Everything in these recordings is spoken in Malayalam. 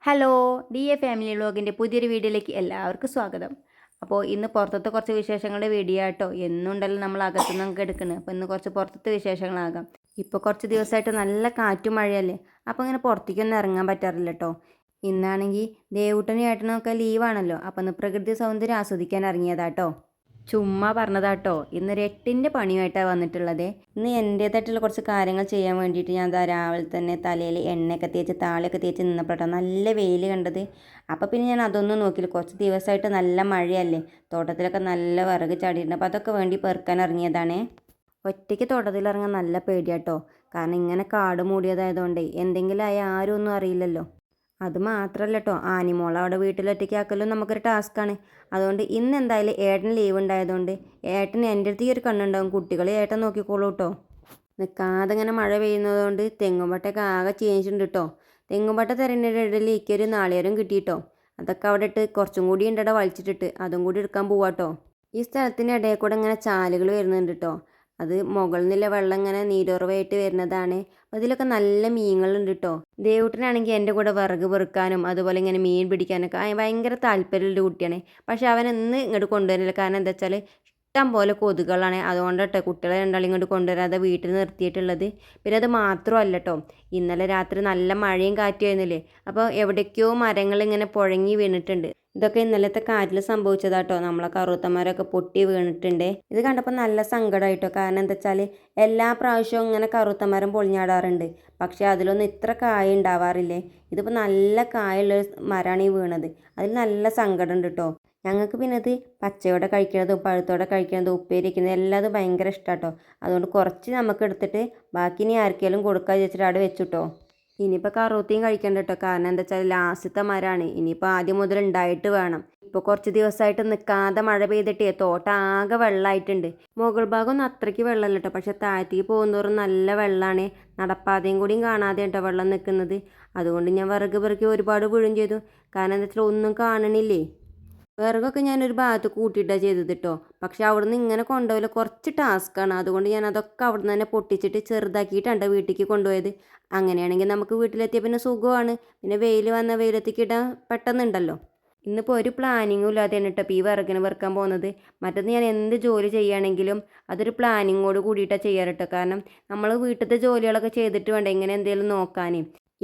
ഹലോ ഫാമിലി വ്ളോഗിൻ്റെ പുതിയൊരു വീഡിയോയിലേക്ക് എല്ലാവർക്കും സ്വാഗതം. അപ്പോൾ ഇന്ന് പുറത്തത്തെ കുറച്ച് വിശേഷങ്ങളുടെ വീഡിയോ ആട്ടോ. എന്നുണ്ടല്ലോ നമ്മൾ അകത്തുനിന്നൊക്കെ എടുക്കുന്നത്. അപ്പോൾ ഇന്ന് കുറച്ച് പുറത്തത്തെ വിശേഷങ്ങളാകാം. ഇപ്പോൾ കുറച്ച് ദിവസമായിട്ട് നല്ല കാറ്റും മഴയല്ലേ, അപ്പോൾ ഇങ്ങനെ പുറത്തേക്കൊന്നും ഇറങ്ങാൻ പറ്റാറില്ല കേട്ടോ. ഇന്നാണെങ്കിൽ ദേവൂട്ടനും ഏട്ടനൊക്കെ ലീവാണല്ലോ, അപ്പോൾ ഇന്ന് പ്രകൃതി സൗന്ദര്യം ആസ്വദിക്കാൻ ഇറങ്ങിയതാട്ടോ. ചുമ്മാ പറഞ്ഞതാട്ടോ. ഇന്നൊരു 8ൻ്റെ പണിയായിട്ടാണ് വന്നിട്ടുള്ളത്. ഇന്ന് എൻ്റേതായിട്ടുള്ള കുറച്ച് കാര്യങ്ങൾ ചെയ്യാൻ വേണ്ടിയിട്ട് ഞാൻ രാവിലെ തന്നെ തലയിൽ എണ്ണയൊക്കെ തേച്ച് താളിയൊക്കെ തേച്ച് നിന്നപ്പോട്ടോ നല്ല വെയിൽ കണ്ടത്. അപ്പോൾ പിന്നെ ഞാൻ അതൊന്നും നോക്കിയില്ല. കുറച്ച് ദിവസമായിട്ട് നല്ല മഴയല്ലേ, തോട്ടത്തിലൊക്കെ നല്ല വിറക് ചാടിയിട്ടുണ്ട്. അപ്പോൾ അതൊക്കെ വേണ്ടി പെറുക്കാൻ ഇറങ്ങിയതാണേ. ഒറ്റയ്ക്ക് തോട്ടത്തിലിറങ്ങാൻ നല്ല പേടിയാട്ടോ. കാരണം ഇങ്ങനെ കാട് മൂടിയതായതുകൊണ്ട് എന്തെങ്കിലും ആയാൽ ആരും ഒന്നും അറിയില്ലല്ലോ. അത് മാത്രമല്ല കേട്ടോ, ആനിമോളെ അവിടെ വീട്ടിലൊറ്റയ്ക്കാക്കലും നമുക്കൊരു ടാസ്ക്കാണ്. അതുകൊണ്ട് ഇന്ന് എന്തായാലും ഏട്ടൻ ലീവ് ഉണ്ടായതുകൊണ്ട് ഏട്ടന് എൻ്റെ അടുത്ത് ഈ ഒരു കണ്ണുണ്ടാവും. കുട്ടികൾ ഏട്ടൻ നോക്കിക്കോളൂ കേട്ടോ. നിൽക്കാതെ ഇങ്ങനെ മഴ പെയ്യുന്നതുകൊണ്ട് തെങ്ങുംപട്ടയൊക്കെ ആകെ ചേഞ്ചുണ്ട് കേട്ടോ. തെങ്ങുംപട്ട തിരഞ്ഞിടയിൽ എനിക്കൊരു നാളികേരം കിട്ടിയിട്ടോ. അതൊക്കെ അവിടെ ഇട്ട് കുറച്ചും കൂടി ഉണ്ട് ഇവിടെ വലിച്ചിട്ടിട്ട് അതും കൂടി എടുക്കാൻ പോവാട്ടോ. ഈ സ്ഥലത്തിൻ്റെ ഇടയിൽ കൂടെ ഇങ്ങനെ ചാലുകൾ വരുന്നുണ്ട് കേട്ടോ. അത് മുകളിൽ നിന്നുള്ള വെള്ളം ഇങ്ങനെ നീരുറവായിട്ട് വരുന്നതാണ്. അതിലൊക്കെ നല്ല മീനുകളുണ്ട് കേട്ടോ. ദേവൂട്ടനാണെങ്കിൽ എൻ്റെ കൂടെ വിറക് പെറുക്കാനും അതുപോലെ ഇങ്ങനെ മീൻ പിടിക്കാനൊക്കെ ഭയങ്കര താല്പര്യമുള്ള കുട്ടിയാണ്. പക്ഷെ അവനെന്ന് ഇങ്ങോട്ട് കൊണ്ടുവരില്ല. കാരണം എന്താ വെച്ചാൽ ഇഷ്ടം പോലെ കൊതുകുകളാണ്. അതുകൊണ്ടട്ടോ കുട്ടികളെ രണ്ടാളും ഇങ്ങോട്ട് കൊണ്ടുവരാതെ വീട്ടിൽ നിർത്തിയിട്ടുള്ളത്. പിന്നെ അത് മാത്രമല്ല കേട്ടോ, ഇന്നലെ രാത്രി നല്ല മഴയും കാറ്റുമായിരുന്നില്ലേ, അപ്പോൾ എവിടേക്കോ മരങ്ങൾ ഇങ്ങനെ പുഴങ്ങി വീണിട്ടുണ്ട്. ഇതൊക്കെ ഇന്നലത്തെ കാറ്റിൽ സംഭവിച്ചതാട്ടോ. നമ്മളെ കറുത്തന്മാരൊക്കെ പൊട്ടി വീണിട്ടുണ്ട്. ഇത് കണ്ടപ്പോൾ നല്ല സങ്കടമായിട്ടോ. കാരണം എന്താ വെച്ചാൽ എല്ലാ പ്രാവശ്യവും ഇങ്ങനെ കറുത്തമരം പൊളിഞ്ഞാടാറുണ്ട്, പക്ഷേ അതിലൊന്നും ഇത്ര കായ ഉണ്ടാവാറില്ലേ. ഇതിപ്പോൾ നല്ല കായുള്ളൊരു മരമാണ് ഈ വീണത്. അതിൽ നല്ല സങ്കടമുണ്ട് കേട്ടോ. ഞങ്ങൾക്ക് പിന്നെ ഇത് പച്ചയോടെ കഴിക്കുന്നതും പഴുത്തോടെ കഴിക്കുന്നതും ഉപ്പേരി വയ്ക്കുന്നതും എല്ലാതും ഭയങ്കര ഇഷ്ടമാട്ടോ. അതുകൊണ്ട് കുറച്ച് നമുക്ക് എടുത്തിട്ട് ബാക്കി ഇനി ആർക്കെങ്കിലും കൊടുക്കാൻ വെച്ചിട്ട് അവിടെ വെച്ചുട്ടോ. ഇനിയിപ്പോൾ കറുത്തിയും കഴിക്കണ്ട കേട്ടോ. കാരണം എന്താ വെച്ചാൽ ലാസ്റ്റത്തെ മരമാണ്. ഇനിയിപ്പോൾ ആദ്യം മുതൽ ഉണ്ടായിട്ട് വേണം. ഇപ്പോൾ കുറച്ച് ദിവസമായിട്ട് നിൽക്കാതെ മഴ പെയ്തിട്ടേ തോട്ടം ആകെ വെള്ളമായിട്ടുണ്ട്. മുകൾ ഭാഗം ഒന്നും അത്രയ്ക്ക് വെള്ളമല്ല കേട്ടോ, പക്ഷെ താഴത്തേക്ക് പോകുന്നതോറും നല്ല വെള്ളമാണ്. നടപ്പാതയും കൂടിയും കാണാതെ കേട്ടോ വെള്ളം നിൽക്കുന്നത്. അതുകൊണ്ട് ഞാൻ വിറക് പെറുക്കി ഒരുപാട് വീഴും ചെയ്തു. കാരണം എന്താ വെച്ചാൽ ഒന്നും കാണണില്ലേ. വിറകൊക്കെ ഞാനൊരു ഭാഗത്ത് കൂട്ടിയിട്ടാണ് ചെയ്തത് കേട്ടോ. പക്ഷെ അവിടെ നിന്ന് ഇങ്ങനെ കൊണ്ടുപോയാൽ കുറച്ച് ടാസ്ക്കാണ്. അതുകൊണ്ട് ഞാൻ അതൊക്കെ അവിടെ നിന്ന് തന്നെ പൊട്ടിച്ചിട്ട് ചെറുതാക്കിയിട്ടാണ് വീട്ടിലേക്ക് കൊണ്ടുപോയത്. അങ്ങനെയാണെങ്കിൽ നമുക്ക് വീട്ടിലെത്തിയ പിന്നെ സുഖമാണ്. പിന്നെ വെയിൽ വന്ന വെയിലത്തേക്ക് ഇടാൻ പെട്ടെന്നുണ്ടല്ലോ. ഇന്നിപ്പോൾ ഒരു പ്ലാനിങ്ങും ഇല്ലാതെയാണ് കേട്ടോ ഇപ്പോൾ ഈ വിറകിന് പെറുക്കാൻ പോകുന്നത്. മറ്റത് ഞാൻ എന്ത് ജോലി ചെയ്യുകയാണെങ്കിലും അതൊരു പ്ലാനിങ്ങോട് കൂടിയിട്ടാണ് ചെയ്യാറ് കേട്ടോ. കാരണം നമ്മൾ വീട്ടിലത്തെ ജോലികളൊക്കെ ചെയ്തിട്ട് വേണ്ട ഇങ്ങനെ എന്തെങ്കിലും നോക്കാൻ.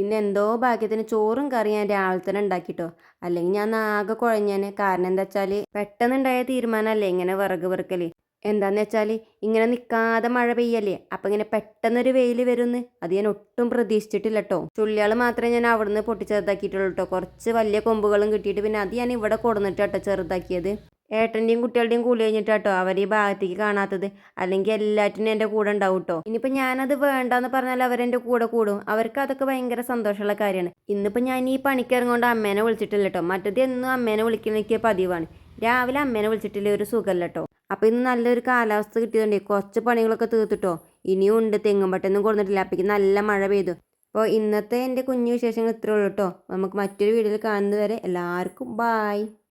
ഇന്ന് എന്തോ ഭാഗ്യത്തിന് ചോറും കറിയും ഞാൻ രാവിലെ തന്നെ ഉണ്ടാക്കിട്ടോ. അല്ലെങ്കിൽ ഞാൻ ആകെ കുഴഞ്ഞാന്. കാരണം എന്താ വെച്ചാൽ പെട്ടെന്നുണ്ടായ തീരുമാനമല്ലേ ഇങ്ങനെ വിറക് പെറുക്കൽ. എന്താന്ന് വെച്ചാൽ ഇങ്ങനെ നിൽക്കാതെ മഴ പെയ്യല്ലേ, അപ്പം ഇങ്ങനെ പെട്ടെന്നൊരു വെയിൽ വരുമെന്ന് അത് ഞാൻ ഒട്ടും പ്രതീക്ഷിച്ചിട്ടില്ല കേട്ടോ. ചുള്ളികൾ മാത്രമേ ഞാൻ അവിടുന്ന് പൊട്ടിച്ചെറുതാക്കിയിട്ടുള്ളൂ കേട്ടോ. കുറച്ച് വലിയ കൊമ്പുകളും കിട്ടിയിട്ട് പിന്നെ അത് ഞാൻ ഇവിടെ കൊടുന്നിട്ട് കേട്ടോ ചെറുതാക്കിയത്. ഏട്ടൻ്റെയും കുട്ടികളുടെയും കൂലി കഴിഞ്ഞിട്ടാട്ടോ അവർ ഈ ഭാഗത്തേക്ക് കാണാത്തത്. അല്ലെങ്കിൽ എല്ലാറ്റിനും എൻ്റെ കൂടെ ഉണ്ടാവും കേട്ടോ. ഇനിയിപ്പോൾ ഞാനത് വേണ്ടാന്ന് പറഞ്ഞാൽ അവരെൻ്റെ കൂടെ കൂടും. അവർക്ക് അതൊക്കെ ഭയങ്കര സന്തോഷമുള്ള കാര്യമാണ്. ഇന്നിപ്പോൾ ഞാൻ ഈ പണിക്ക് ഇറങ്ങുകൊണ്ട് അമ്മേനെ വിളിച്ചിട്ടില്ല കേട്ടോ. മറ്റത് എന്നും അമ്മേനെ വിളിക്കുന്നതൊക്കെ പതിവാണ്. രാവിലെ അമ്മേനെ വിളിച്ചിട്ടില്ല ഒരു സുഖമല്ല കേട്ടോ. അപ്പോൾ ഇന്ന് നല്ലൊരു കാലാവസ്ഥ കിട്ടിയതുകൊണ്ട് കുറച്ച് പണികളൊക്കെ തീർത്തിട്ടോ. ഇനിയും ഉണ്ട്, തെങ്ങുംപട്ടൊന്നും കൊടുത്തിട്ടില്ല. അപ്പോഴേക്കും നല്ല മഴ പെയ്തു. അപ്പോൾ ഇന്നത്തെ എൻ്റെ കുഞ്ഞു വിശേഷങ്ങൾ ഇത്രയേ ഉള്ളൂ കേട്ടോ. നമുക്ക് മറ്റൊരു വീഡിയോയിൽ കാണുന്നത് വരെ എല്ലാവർക്കും ബായ്.